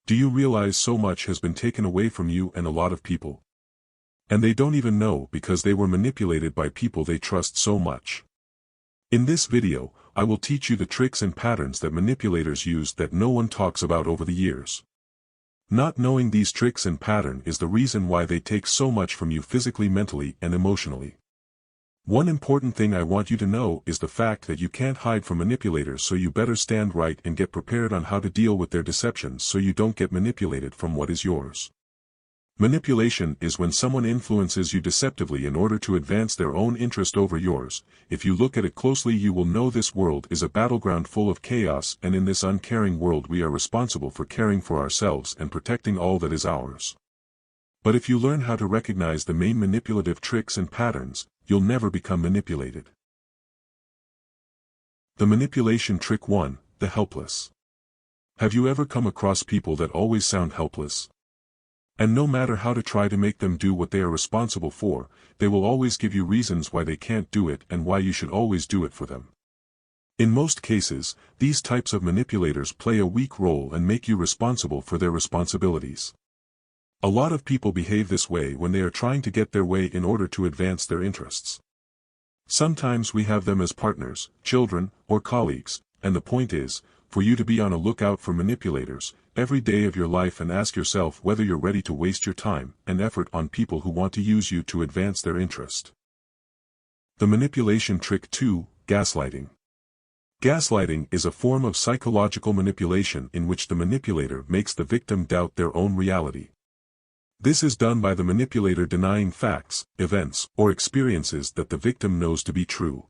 Do you realize so much has been taken away from you and a lot of people? And they don't even know because they were manipulated by people they trust so much. In this video, I will teach you the tricks and patterns that manipulators use that no one talks about over the years. Not knowing these tricks and pattern is the reason why they take so much from you physically, mentally, and emotionally. One important thing I want you to know is the fact that you can't hide from manipulators, so you better stand right and get prepared on how to deal with their deceptions so you don't get manipulated from what is yours. Manipulation is when someone influences you deceptively in order to advance their own interest over yours. If you look at it closely, you will know this world is a battleground full of chaos, and in this uncaring world we are responsible for caring for ourselves and protecting all that is ours. But if you learn how to recognize the main manipulative tricks and patterns, you'll never become manipulated. The manipulation trick 1, the helpless. Have you ever come across people that always sound helpless? And no matter how to try to make them do what they are responsible for, they will always give you reasons why they can't do it and why you should always do it for them. In most cases, these types of manipulators play a weak role and make you responsible for their responsibilities. A lot of people behave this way when they are trying to get their way in order to advance their interests. Sometimes we have them as partners, children, or colleagues, and the point is, for you to be on a lookout for manipulators every day of your life and ask yourself whether you're ready to waste your time and effort on people who want to use you to advance their interest. The manipulation trick 2, gaslighting. Gaslighting is a form of psychological manipulation in which the manipulator makes the victim doubt their own reality. This is done by the manipulator denying facts, events, or experiences that the victim knows to be true.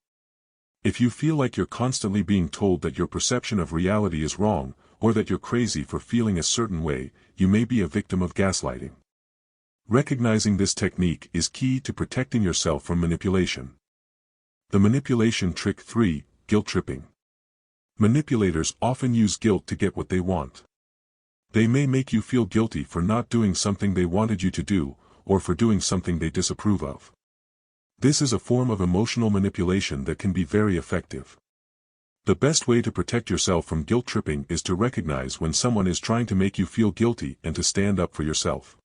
If you feel like you're constantly being told that your perception of reality is wrong, or that you're crazy for feeling a certain way, you may be a victim of gaslighting. Recognizing this technique is key to protecting yourself from manipulation. The manipulation trick 3, guilt tripping. Manipulators often use guilt to get what they want. They may make you feel guilty for not doing something they wanted you to do, or for doing something they disapprove of. This is a form of emotional manipulation that can be very effective. The best way to protect yourself from guilt tripping is to recognize when someone is trying to make you feel guilty and to stand up for yourself.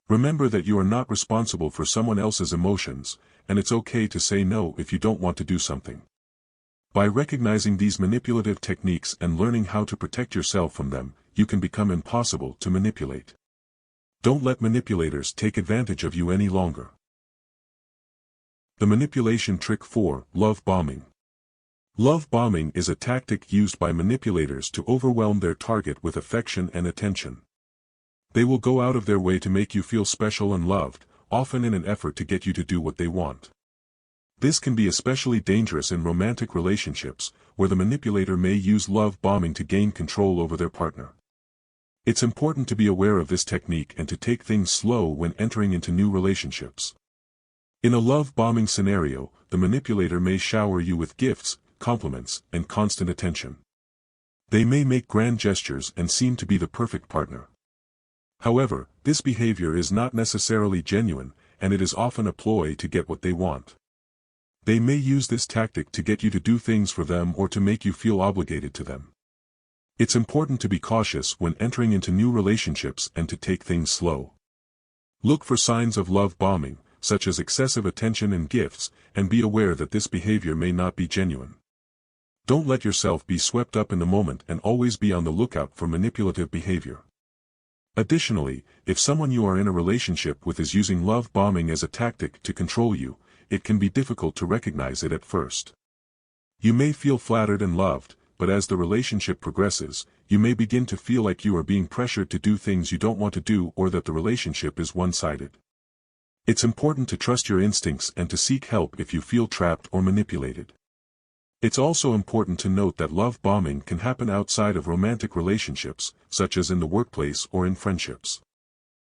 Remember that you are not responsible for someone else's emotions, and it's okay to say no if you don't want to do something. By recognizing these manipulative techniques and learning how to protect yourself from them, you can become impossible to manipulate. Don't let manipulators take advantage of you any longer. The manipulation trick 4, love bombing. Love bombing is a tactic used by manipulators to overwhelm their target with affection and attention. They will go out of their way to make you feel special and loved, often in an effort to get you to do what they want. This can be especially dangerous in romantic relationships, where the manipulator may use love bombing to gain control over their partner. It's important to be aware of this technique and to take things slow when entering into new relationships. In a love bombing scenario, the manipulator may shower you with gifts, compliments, and constant attention. They may make grand gestures and seem to be the perfect partner. However, this behavior is not necessarily genuine, and it is often a ploy to get what they want. They may use this tactic to get you to do things for them or to make you feel obligated to them. It's important to be cautious when entering into new relationships and to take things slow. Look for signs of love bombing, such as excessive attention and gifts, and be aware that this behavior may not be genuine. Don't let yourself be swept up in the moment and always be on the lookout for manipulative behavior. Additionally, if someone you are in a relationship with is using love bombing as a tactic to control you, it can be difficult to recognize it at first. You may feel flattered and loved, but as the relationship progresses, you may begin to feel like you are being pressured to do things you don't want to do or that the relationship is one-sided. It's important to trust your instincts and to seek help if you feel trapped or manipulated. It's also important to note that love bombing can happen outside of romantic relationships, such as in the workplace or in friendships.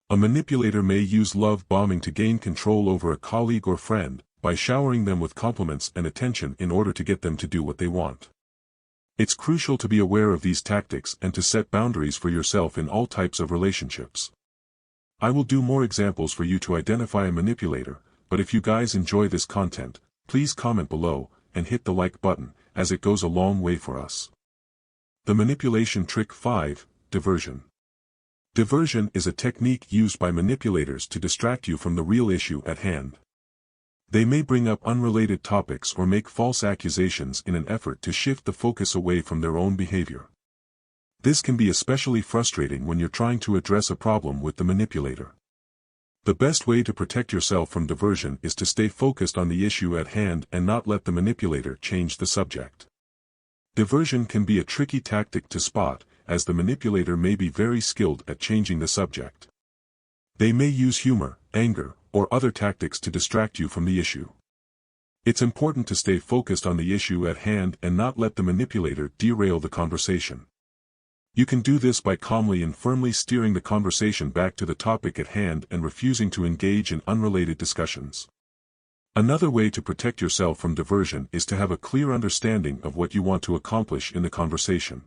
A manipulator may use love bombing to gain control over a colleague or friend, by showering them with compliments and attention in order to get them to do what they want. It's crucial to be aware of these tactics and to set boundaries for yourself in all types of relationships. I will do more examples for you to identify a manipulator, but if you guys enjoy this content, please comment below, and hit the like button, as it goes a long way for us. The manipulation trick 5, diversion. Diversion is a technique used by manipulators to distract you from the real issue at hand. They may bring up unrelated topics or make false accusations in an effort to shift the focus away from their own behavior. This can be especially frustrating when you're trying to address a problem with the manipulator. The best way to protect yourself from diversion is to stay focused on the issue at hand and not let the manipulator change the subject. Diversion can be a tricky tactic to spot, as the manipulator may be very skilled at changing the subject. They may use humor, anger, or other tactics to distract you from the issue. It's important to stay focused on the issue at hand and not let the manipulator derail the conversation. You can do this by calmly and firmly steering the conversation back to the topic at hand and refusing to engage in unrelated discussions. Another way to protect yourself from diversion is to have a clear understanding of what you want to accomplish in the conversation.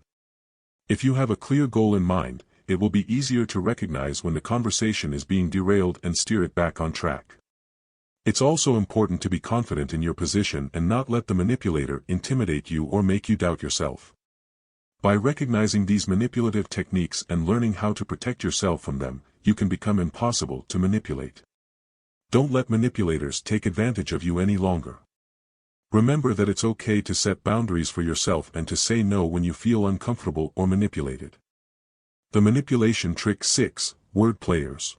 If you have a clear goal in mind, it will be easier to recognize when the conversation is being derailed and steer it back on track. It's also important to be confident in your position and not let the manipulator intimidate you or make you doubt yourself. By recognizing these manipulative techniques and learning how to protect yourself from them, you can become impossible to manipulate. Don't let manipulators take advantage of you any longer. Remember that it's okay to set boundaries for yourself and to say no when you feel uncomfortable or manipulated. The manipulation trick 6, word players.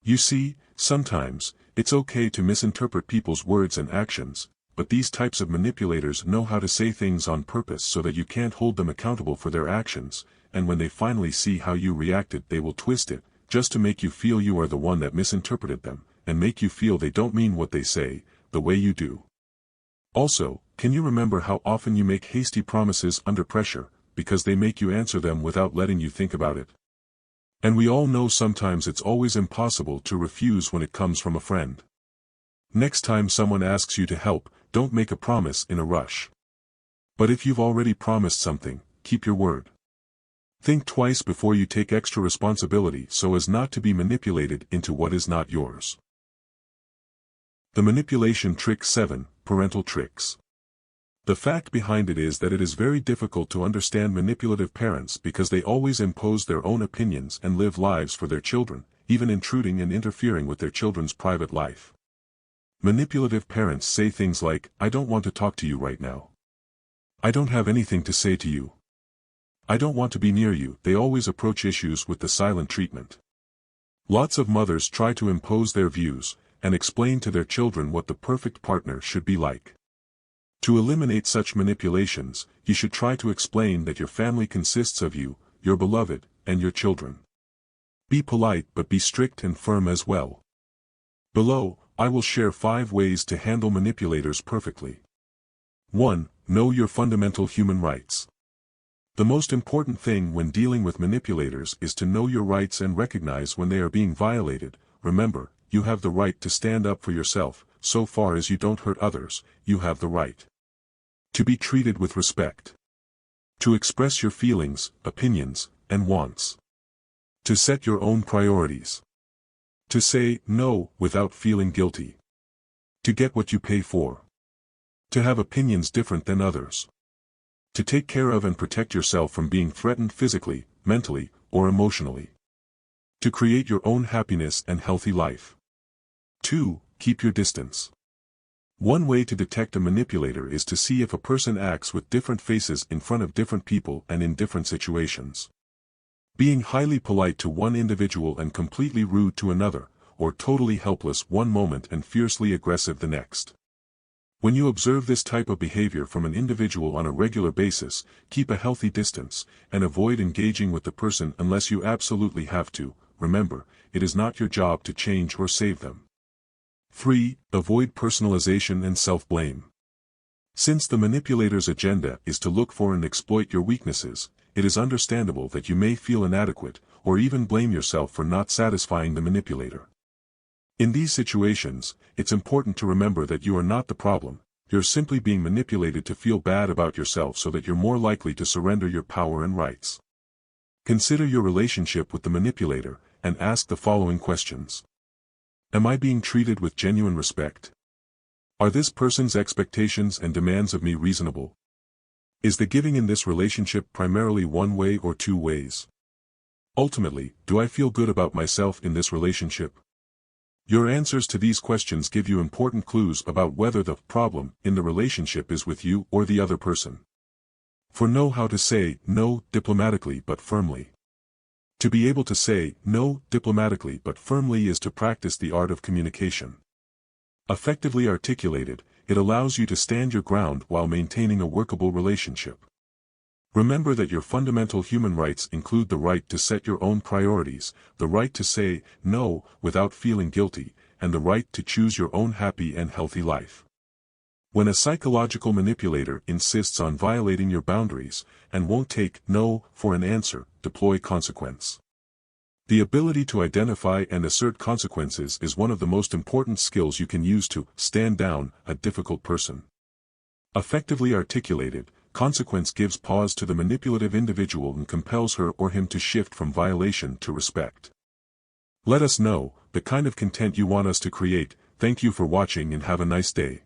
You see, sometimes, it's okay to misinterpret people's words and actions, but these types of manipulators know how to say things on purpose so that you can't hold them accountable for their actions, and when they finally see how you reacted they will twist it, just to make you feel you are the one that misinterpreted them, and make you feel they don't mean what they say, the way you do. Also, can you remember how often you make hasty promises under pressure, because they make you answer them without letting you think about it? And we all know sometimes it's always impossible to refuse when it comes from a friend. Next time someone asks you to help, don't make a promise in a rush. But if you've already promised something, keep your word. Think twice before you take extra responsibility so as not to be manipulated into what is not yours. The manipulation trick 7, parental tricks. The fact behind it is that it is very difficult to understand manipulative parents because they always impose their own opinions and live lives for their children, even intruding and interfering with their children's private life. Manipulative parents say things like, "I don't want to talk to you right now. I don't have anything to say to you. I don't want to be near you." They always approach issues with the silent treatment. Lots of mothers try to impose their views, and explain to their children what the perfect partner should be like. To eliminate such manipulations, you should try to explain that your family consists of you, your beloved, and your children. Be polite but be strict and firm as well. Below, I will share 5 ways to handle manipulators perfectly. 1. Know your fundamental human rights. The most important thing when dealing with manipulators is to know your rights and recognize when they are being violated. Remember, you have the right to stand up for yourself, so far as you don't hurt others, you have the right to be treated with respect, to express your feelings, opinions, and wants, to set your own priorities, to say no without feeling guilty, to get what you pay for, to have opinions different than others, to take care of and protect yourself from being threatened physically, mentally, or emotionally, to create your own happiness and healthy life. 2. Keep your distance. One way to detect a manipulator is to see if a person acts with different faces in front of different people and in different situations. Being highly polite to one individual and completely rude to another, or totally helpless one moment and fiercely aggressive the next. When you observe this type of behavior from an individual on a regular basis, keep a healthy distance, and avoid engaging with the person unless you absolutely have to. Remember, it is not your job to change or save them. 3. Avoid personalization and self-blame. Since the manipulator's agenda is to look for and exploit your weaknesses, it is understandable that you may feel inadequate, or even blame yourself for not satisfying the manipulator. In these situations, it's important to remember that you are not the problem, you're simply being manipulated to feel bad about yourself so that you're more likely to surrender your power and rights. Consider your relationship with the manipulator, and ask the following questions. Am I being treated with genuine respect? Are this person's expectations and demands of me reasonable? Is the giving in this relationship primarily one way or two ways? Ultimately, do I feel good about myself in this relationship? Your answers to these questions give you important clues about whether the problem in the relationship is with you or the other person. For know how to say no diplomatically but firmly. To be able to say no diplomatically but firmly is to practice the art of communication. Effectively articulated, it allows you to stand your ground while maintaining a workable relationship. Remember that your fundamental human rights include the right to set your own priorities, the right to say no without feeling guilty, and the right to choose your own happy and healthy life. When a psychological manipulator insists on violating your boundaries, and won't take no for an answer, deploy consequence. The ability to identify and assert consequences is one of the most important skills you can use to stand down a difficult person. Effectively articulated, consequence gives pause to the manipulative individual and compels her or him to shift from violation to respect. Let us know the kind of content you want us to create. Thank you for watching and have a nice day.